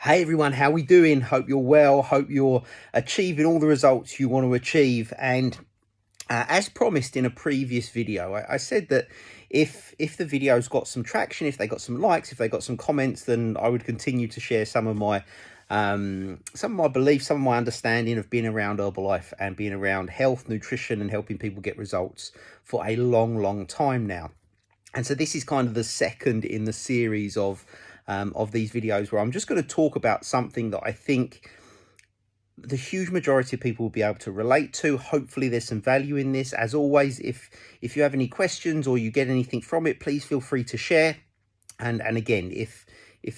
Hey everyone, how we doing? Hope you're well. Hope you're achieving all the results you want to achieve. And as promised in a previous video, I said that if the videos got some traction, if they got some likes, if they got some comments, then I would continue to share some of my beliefs, some of my understanding of being around Herbalife and being around health, nutrition, and helping people get results for a long time now. And so this is kind of the second in the series of these videos where I'm just going to talk about something that I think the huge majority of people will be able to relate to. Hopefully there's some value in this. As always, if you have any questions or you get anything from it, please feel free to share. And again, if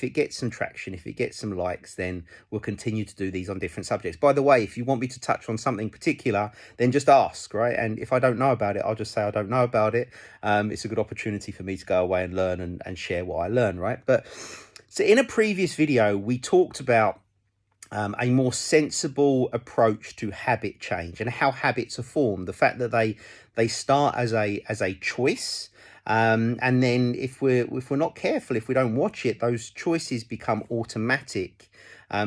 it gets some traction, if it gets some likes, then we'll continue to do these on different subjects. By the way, if you want me to touch on something particular, then just ask, right? And if I don't know about it, I'll just say I don't know about it. It's a good opportunity for me to go away and learn and share what I learn, right? But so in a previous video, we talked about a more sensible approach to habit change and how habits are formed. The fact that they start as a choice. And then if we're not careful, if we don't watch it, those choices become automatic,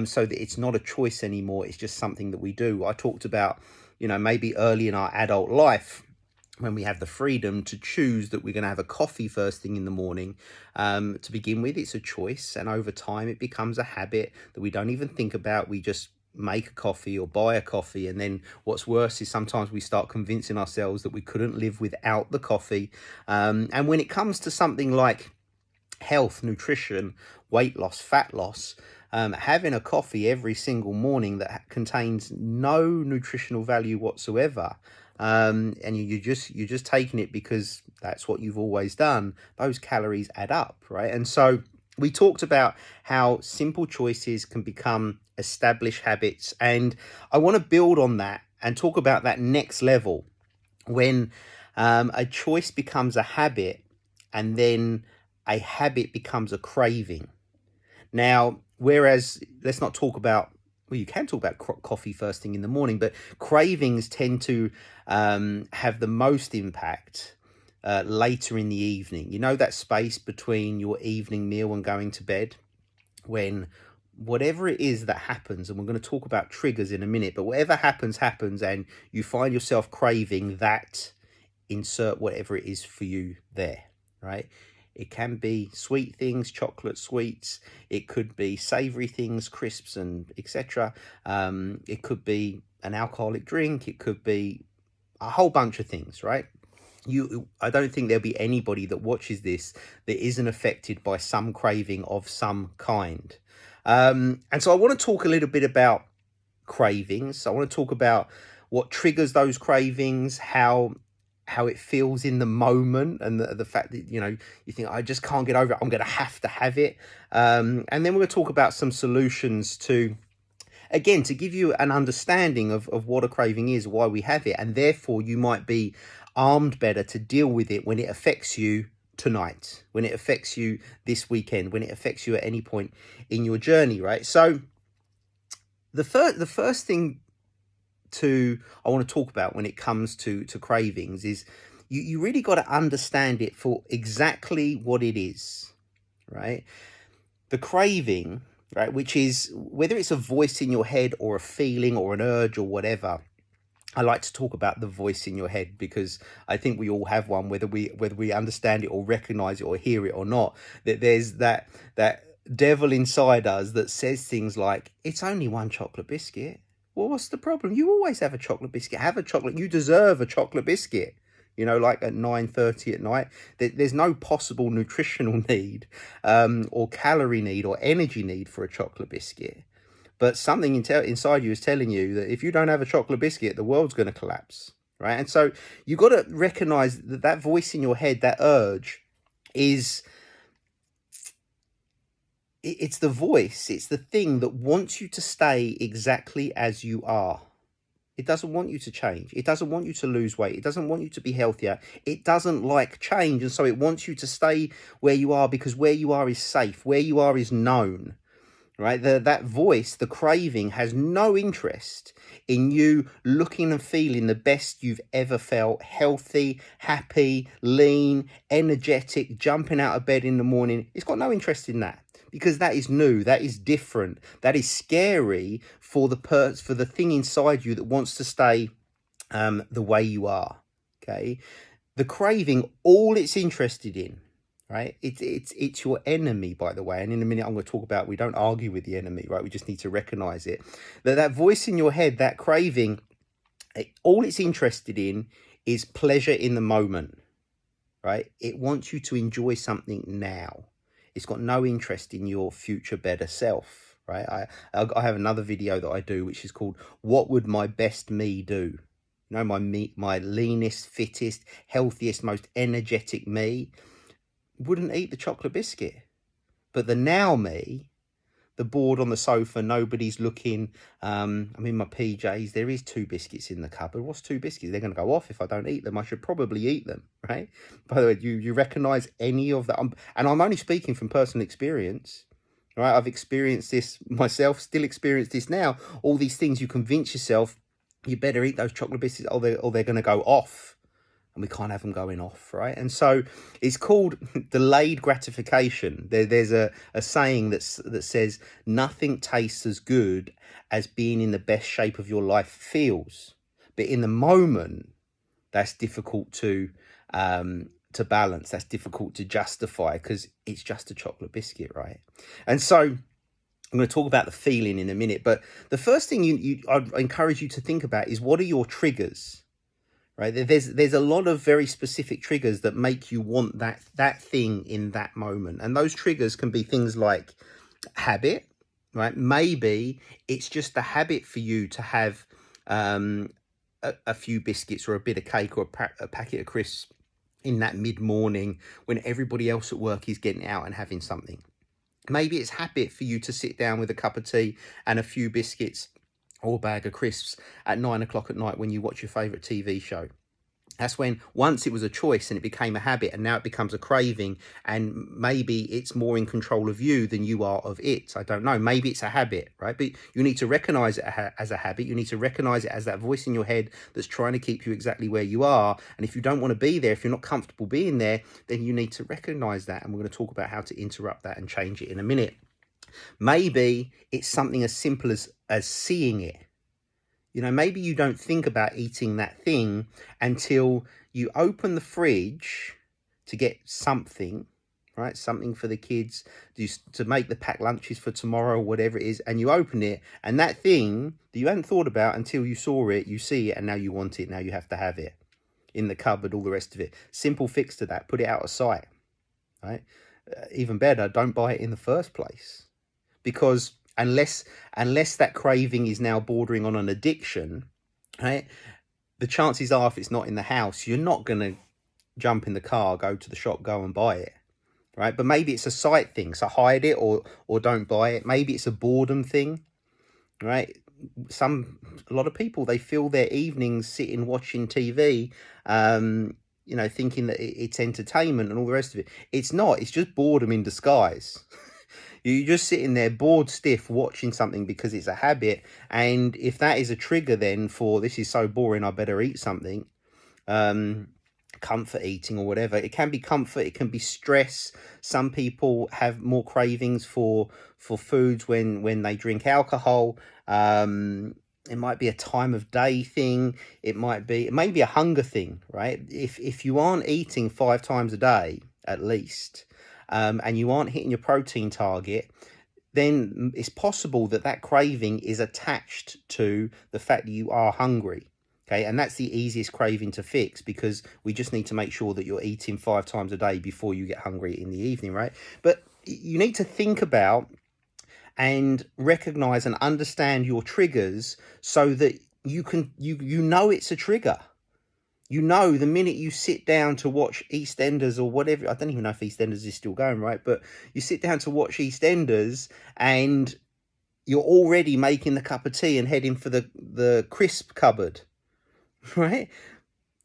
so that it's not a choice anymore. It's just something that we do. I talked about, maybe early in our adult life, when we have the freedom to choose that we're going to have a coffee first thing in the morning. To begin with, it's a choice, and over time it becomes a habit that we don't even think about. We just make a coffee or buy a coffee, and then what's worse is sometimes we start convincing ourselves that we couldn't live without the coffee. And when it comes to something like health, nutrition, weight loss, fat loss, having a coffee every single morning that contains no nutritional value whatsoever, and you're just taking it because that's what you've always done, those calories add up, right? And so we talked about how simple choices can become established habits, and I want to build on that and talk about that next level when a choice becomes a habit, and then a habit becomes a craving. Now, whereas let's not talk about, well, you can talk about coffee first thing in the morning, but cravings tend to have the most impact later in the evening. You know, that space between your evening meal and going to bed, when whatever it is that happens, and we're going to talk about triggers in a minute, but whatever happens, and you find yourself craving that, insert whatever it is for you there, right? It can be sweet things, chocolate, sweets. It could be savory things, crisps and etc. It could be an alcoholic drink. It could be a whole bunch of things, right? I don't think there'll be anybody that watches this that isn't affected by some craving of some kind. And so I want to talk a little bit about cravings. I want to talk about what triggers those cravings, how it feels in the moment, and the fact that, you think, I just can't get over it, I'm going to have it. And then we're going to talk about some solutions to give you an understanding of what a craving is, why we have it, and therefore you might be armed better to deal with it when it affects you tonight, when it affects you this weekend, when it affects you at any point in your journey, right? So the first thing I want to talk about when it comes to cravings is you really got to understand it for exactly what it is, right? The craving, right, which is whether it's a voice in your head or a feeling or an urge or whatever. I like to talk about the voice in your head because I think we all have one, whether we understand it or recognize it or hear it or not. That there's that devil inside us that says things like, it's only one chocolate biscuit. Well, what's the problem? You always have a chocolate biscuit. Have a chocolate. You deserve a chocolate biscuit. Like at 9:30 at night. There's no possible nutritional need or calorie need or energy need for a chocolate biscuit. But something inside you is telling you that if you don't have a chocolate biscuit, the world's going to collapse, right? And so you've got to recognize that voice in your head, that urge, it's the voice, it's the thing that wants you to stay exactly as you are. It doesn't want you to change. It doesn't want you to lose weight. It doesn't want you to be healthier. It doesn't like change. And so it wants you to stay where you are, because where you are is safe. Where you are is known, right? That voice, the craving, has no interest in you looking and feeling the best you've ever felt, healthy, happy, lean, energetic, jumping out of bed in the morning. It's got no interest in that, because that is new, that is different, that is scary for the thing inside you that wants to stay the way you are. Okay, the craving, all it's interested in, right? It's your enemy, by the way. And in a minute, I'm going to talk about, we don't argue with the enemy, right? We just need to recognize it. That voice in your head, that craving, all it's interested in is pleasure in the moment, right? It wants you to enjoy something now. It's got no interest in your future better self, right? I have another video that I do, which is called "What Would My Best Me Do?" You know, my leanest, fittest, healthiest, most energetic me wouldn't eat the chocolate biscuit. But the now me, the bored on the sofa, nobody's looking, I'm in my PJs, there is 2 biscuits in the cupboard. What's 2 biscuits? They're going to go off if I don't eat them. I should probably eat them, right? By the way, you recognize any of that? And I'm only speaking from personal experience, right? I've experienced this myself, still experience this now. All these things, you convince yourself you better eat those chocolate biscuits or they're going to go off. And we can't have them going off, right? And so it's called delayed gratification. There's a saying that says, nothing tastes as good as being in the best shape of your life feels. But in the moment, that's difficult to balance. That's difficult to justify because it's just a chocolate biscuit, right? And so I'm going to talk about the feeling in a minute. But the first thing I'd encourage you to think about is, what are your triggers? Right, there's a lot of very specific triggers that make you want that thing in that moment, and those triggers can be things like habit, right? Maybe it's just a habit for you to have a few biscuits or a bit of cake or a packet of crisps in that mid-morning when everybody else at work is getting out and having something. Maybe it's habit for you to sit down with a cup of tea and a few biscuits or a bag of crisps at 9 o'clock at night when you watch your favourite TV show. That's when once it was a choice and it became a habit, and now it becomes a craving, and maybe it's more in control of you than you are of it. I don't know. Maybe it's a habit, right? But you need to recognize it as a habit. You need to recognize it as that voice in your head that's trying to keep you exactly where you are. And if you don't want to be there, if you're not comfortable being there, then you need to recognize that. And we're going to talk about how to interrupt that and change it in a minute. Maybe it's something as simple as seeing it. You know, maybe you don't think about eating that thing until you open the fridge to get something, right? Something for the kids, to make the packed lunches for tomorrow, or whatever it is. And you open it, and that thing that you hadn't thought about until you saw it, you see it, and now you want it. Now you have to have it in the cupboard, all the rest of it. Simple fix to that. Put it out of sight, right? Even better, don't buy it in the first place. Because unless that craving is now bordering on an addiction, right, the chances are, if it's not in the house, you're not going to jump in the car, go to the shop, go and buy it, right? But maybe it's a sight thing, so hide it or don't buy it. Maybe it's a boredom thing, right? A lot of people, they fill their evenings sitting watching TV, you know, thinking that it's entertainment and all the rest of it. It's not. It's just boredom in disguise. You're just sitting there bored stiff watching something because it's a habit. And if that is a trigger then for, this is so boring, I better eat something, comfort eating or whatever. It can be comfort, it can be stress. Some people have more cravings for foods when they drink alcohol. It might be a time of day thing. It may be a hunger thing, right? If you aren't eating 5 times a day at least, and you aren't hitting your protein target, then it's possible that craving is attached to the fact that you are hungry. Okay, and that's the easiest craving to fix, because we just need to make sure that you're eating 5 times a day before you get hungry in the evening, right? But you need to think about and recognize and understand your triggers so that you know it's a trigger. You know, the minute you sit down to watch EastEnders or whatever, I don't even know if EastEnders is still going, right? But you sit down to watch EastEnders and you're already making the cup of tea and heading for the crisp cupboard, right?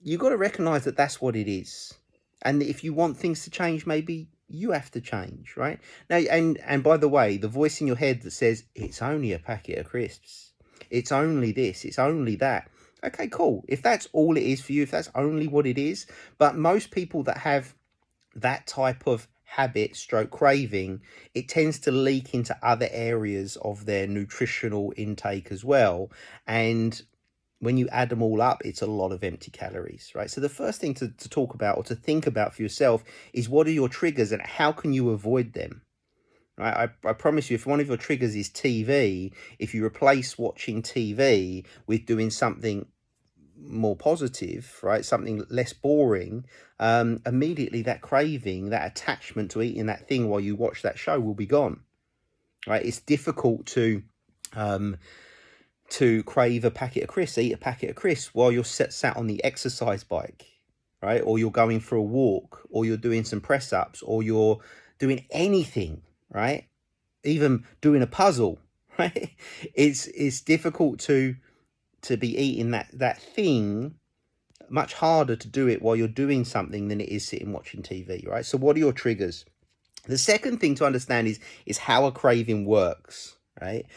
You've got to recognize that that's what it is. And if you want things to change, maybe you have to change, right? Now, and by the way, the voice in your head that says, it's only a packet of crisps, it's only this, it's only that. Okay, cool. If that's all it is for you, if that's only what it is. But most people that have that type of habit stroke craving, it tends to leak into other areas of their nutritional intake as well. And when you add them all up, it's a lot of empty calories, right? So the first thing to talk about or to think about for yourself is, what are your triggers and how can you avoid them? Right? I promise you, if one of your triggers is TV, if you replace watching TV with doing something more positive, right, something less boring, immediately that craving, that attachment to eating that thing while you watch that show will be gone, right? It's difficult to crave a packet of crisps, eat a packet of crisps while you're sat on the exercise bike, right? Or you're going for a walk, or you're doing some press ups, or you're doing anything, right? Even doing a puzzle, right? It's difficult to be eating that thing. Much harder to do it while you're doing something than it is sitting watching TV, right? So what are your triggers? The second thing to understand is how a craving works, right?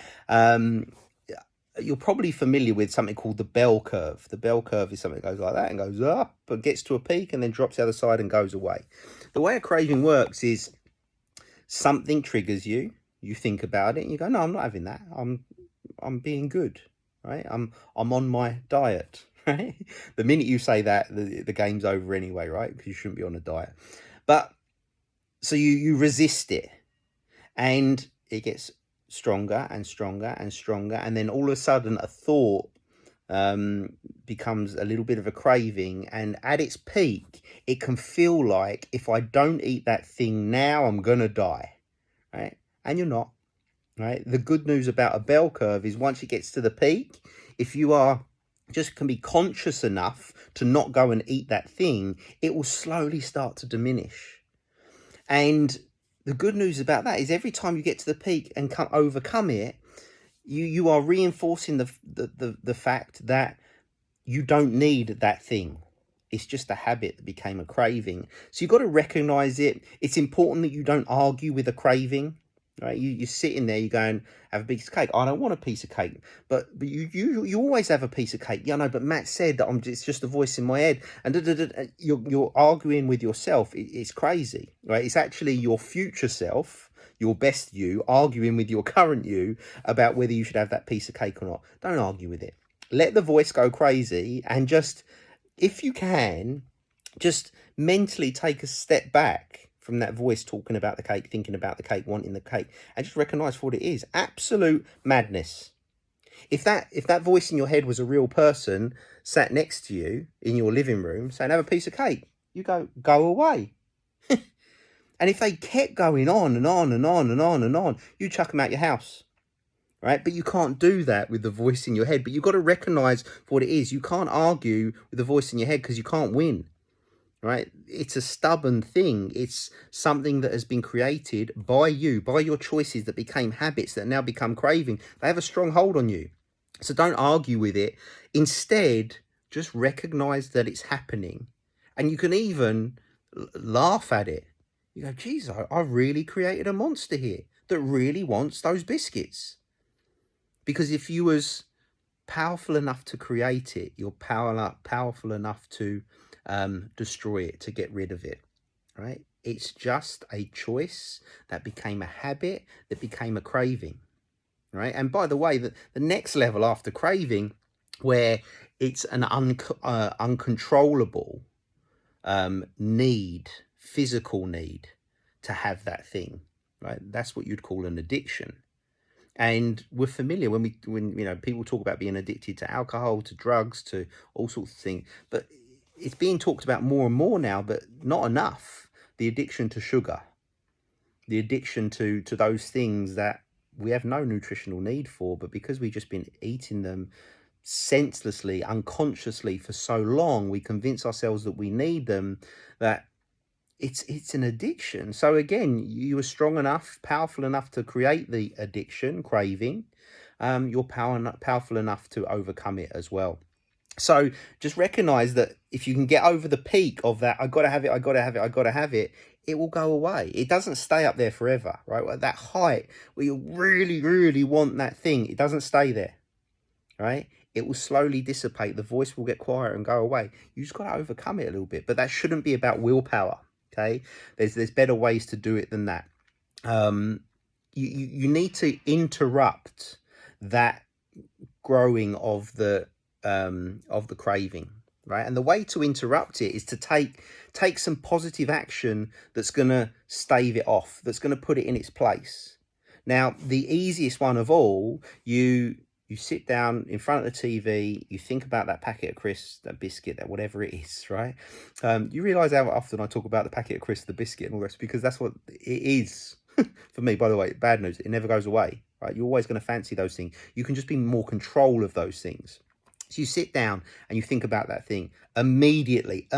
You're probably familiar with something called the bell curve. The bell curve is something that goes like that and goes up and gets to a peak and then drops the other side and goes away. The way a craving works is something triggers you, you think about it and you go, no, I'm not having that. I'm being good, right? I'm on my diet, right? The minute you say that, the game's over anyway, right? Because you shouldn't be on a diet. But so you resist it and it gets stronger and stronger and stronger, and then all of a sudden a thought becomes a little bit of a craving, and at its peak it can feel like, if I don't eat that thing now, I'm gonna die, right? And you're not, right? The good news about a bell curve is once it gets to the peak, if you are just can be conscious enough to not go and eat that thing, it will slowly start to diminish. And the good news about that is every time you get to the peak and overcome it, you are reinforcing the fact that you don't need that thing. It's just a habit that became a craving. So you've got to recognize it. It's important that you don't argue with a craving, right? You're sitting there, you go and have a piece of cake. I don't want a piece of cake, but you always have a piece of cake. Yeah, no, but Matt said that it's just a voice in my head, and you're arguing with yourself. It's crazy, right? It's actually your future self, your best you, arguing with your current you about whether you should have that piece of cake or not. Don't argue with it. Let the voice go crazy, and just, if you can, just mentally take a step back from that voice talking about the cake, thinking about the cake, wanting the cake, and just recognize for what it is: absolute madness. If that voice in your head was a real person sat next to you in your living room saying, have a piece of cake, you go away. And if they kept going on and on and on and on and on, you chuck them out your house, right? But you can't do that with the voice in your head. But you've got to recognize for what it is. You can't argue with the voice in your head because you can't win. Right? It's a stubborn thing. It's something that has been created by you, by your choices that became habits that now become craving. They have a strong hold on you. So don't argue with it. Instead, just recognize that it's happening. And you can even laugh at it. You go, geez, I've really created a monster here that really wants those biscuits. Because if you was powerful enough to create it, you're powerful enough to destroy it, to get rid of it, right? It's just a choice that became a habit, that became a craving, right? And by the way, the next level after craving, where it's an uncontrollable need, physical need to have that thing, right? That's what you'd call an addiction. And we're familiar when people talk about being addicted to alcohol, to drugs, to all sorts of things, but it's being talked about more and more now, but not enough. The addiction to sugar, the addiction to those things that we have no nutritional need for, but because we've just been eating them senselessly, unconsciously for so long, we convince ourselves that we need them, that it's an addiction. So again, you are strong enough, powerful enough to create the addiction, craving. You're powerful enough to overcome it as well. So just recognize that if you can get over the peak of that, I got to have it, it will go away. It doesn't stay up there forever, right? At that height where you really, really want that thing, it doesn't stay there, right? It will slowly dissipate. The voice will get quiet and go away. You just got to overcome it a little bit, but that shouldn't be about willpower. Okay, there's better ways to do it than that. You need to interrupt that growing of the craving, right? And the way to interrupt it is to take some positive action that's going to stave it off, that's going to put it in its place. Now, the easiest one of all, you sit down in front of the TV, you think about that packet of crisps, that biscuit, that whatever it is, right? You realize how often I talk about the packet of crisps, the biscuit, and all this, because that's what it is for me. By the way, bad news, it never goes away, right? You're always going to fancy those things. You can just be more control of those things. So you sit down and you think about that thing. Immediately,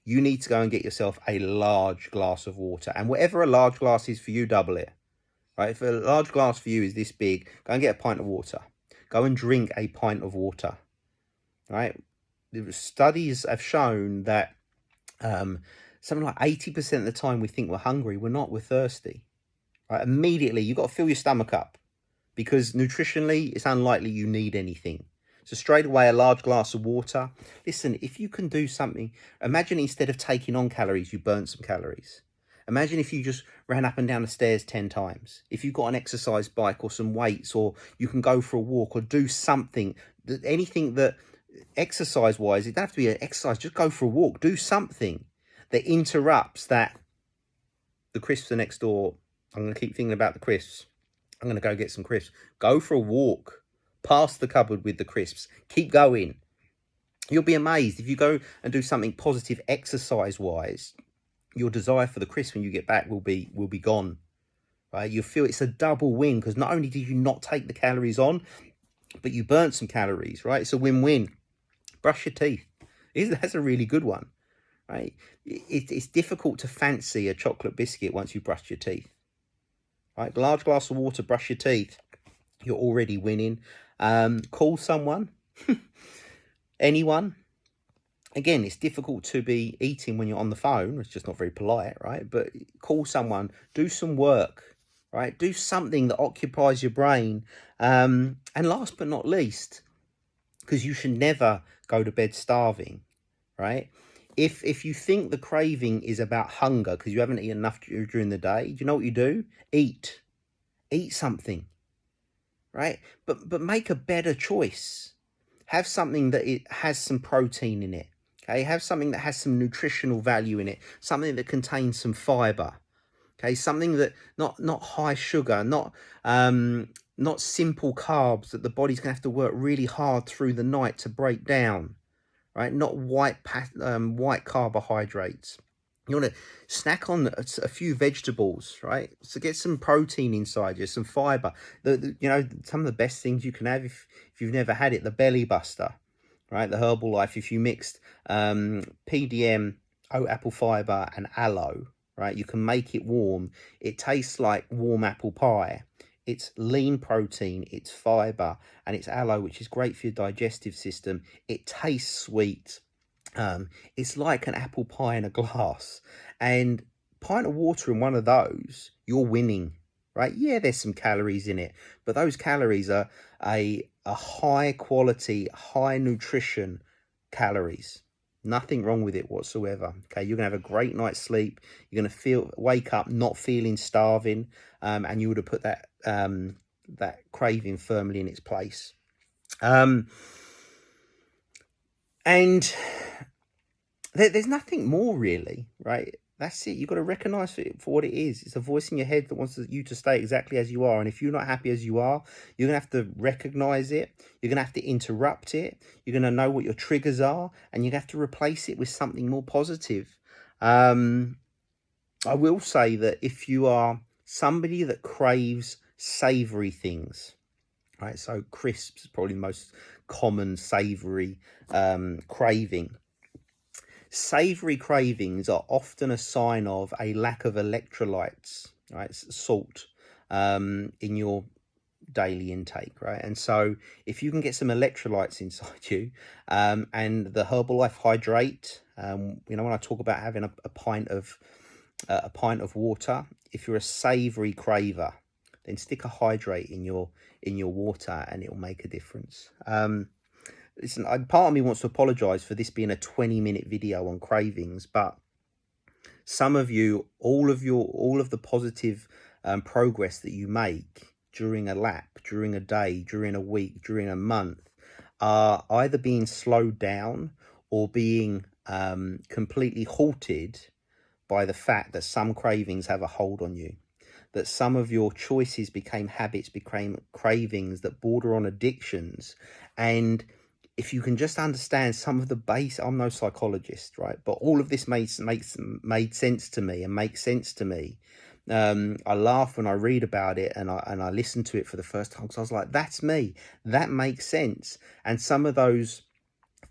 you need to go and get yourself a large glass of water. And whatever a large glass is for you, double it. Right? If a large glass for you is this big, go and get a pint of water. Go and drink a pint of water. Right? The studies have shown that something like 80% of the time we think we're hungry, we're not, we're thirsty. Right? Immediately, you've got to fill your stomach up, because nutritionally, it's unlikely you need anything. So straight away, a large glass of water. Listen, if you can do something, imagine instead of taking on calories, you burn some calories. Imagine if you just ran up and down the stairs 10 times. If you've got an exercise bike or some weights, or you can go for a walk or do something, anything that exercise-wise, it doesn't have to be an exercise, just go for a walk. Do something that interrupts that. The crisps are next door. I'm going to keep thinking about the crisps. I'm going to go get some crisps. Go for a walk. Past the cupboard with the crisps. Keep going. You'll be amazed if you go and do something positive exercise-wise. Your desire for the crisp when you get back will be gone. Right? You'll feel it's a double win, because not only did you not take the calories on, but you burnt some calories. Right? It's a win-win. Brush your teeth. That's a really good one. Right? It's difficult to fancy a chocolate biscuit once you brush your teeth. Right? Large glass of water, brush your teeth. You're already winning. Call someone. Anyone. Again, it's difficult to be eating when you're on the phone. It's just not very polite, right? But call someone. Do some work, right? Do something that occupies your brain. And last but not least, because you should never go to bed starving, right? If you think the craving is about hunger because you haven't eaten enough during the day, do you know what you do? Eat something, right? But make a better choice. Have something that it has some protein in it. Okay, have something that has some nutritional value in it. Something that contains some fiber. Okay, something that not high sugar, not simple carbs that the body's gonna have to work really hard through the night to break down. Right, not white carbohydrates. You want to snack on a few vegetables, right? So get some protein inside you, some fiber. Some of the best things you can have if you've never had it, the belly buster, right? The Herbalife. If you mixed PDM, oat apple fiber, and aloe, right? You can make it warm. It tastes like warm apple pie. It's lean protein, it's fiber, and it's aloe, which is great for your digestive system. It tastes sweet. It's like an apple pie in a glass. And pint of water in one of those, you're winning, right? Yeah, there's some calories in it, but those calories are a high quality, high nutrition calories. Nothing wrong with it whatsoever. Okay, you're gonna have a great night's sleep. You're gonna wake up not feeling starving, and you would have put that craving firmly in its place. And there's nothing more really, right? That's it. You've got to recognize it for what it is. It's a voice in your head that wants you to stay exactly as you are. And if you're not happy as you are, you're going to have to recognize it. You're going to have to interrupt it. You're going to know what your triggers are. And you're going to have to replace it with something more positive. I will say that if you are somebody that craves savory things, right? So crisps is probably the most common savory craving. Savory cravings are often a sign of a lack of electrolytes, right? Salt in your daily intake, right? And so if you can get some electrolytes inside you, and the Herbalife Hydrate, when I talk about having a pint of water, if you're a savory craver, then stick a hydrate in your water and it'll make a difference. Listen, part of me wants to apologize for this being a 20-minute video on cravings, but Some of you, all of the positive progress that you make during a lap, during a day, during a week, during a month, are either being slowed down or being completely halted by the fact that some cravings have a hold on you, that some of your choices became habits, became cravings that border on addictions. And if you can just understand some of the base, I'm no psychologist, right? But all of this made sense to me and makes sense to me. I laugh when I read about it and I listen to it for the first time, because I was like, that's me. That makes sense. And some of those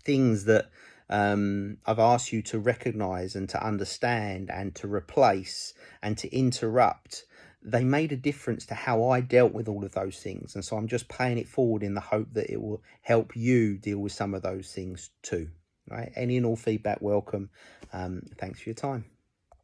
things that I've asked you to recognize and to understand and to replace and to interrupt, they made a difference to how I dealt with all of those things. And so I'm just paying it forward in the hope that it will help you deal with some of those things too. Right? Any and all feedback welcome. Thanks for your time.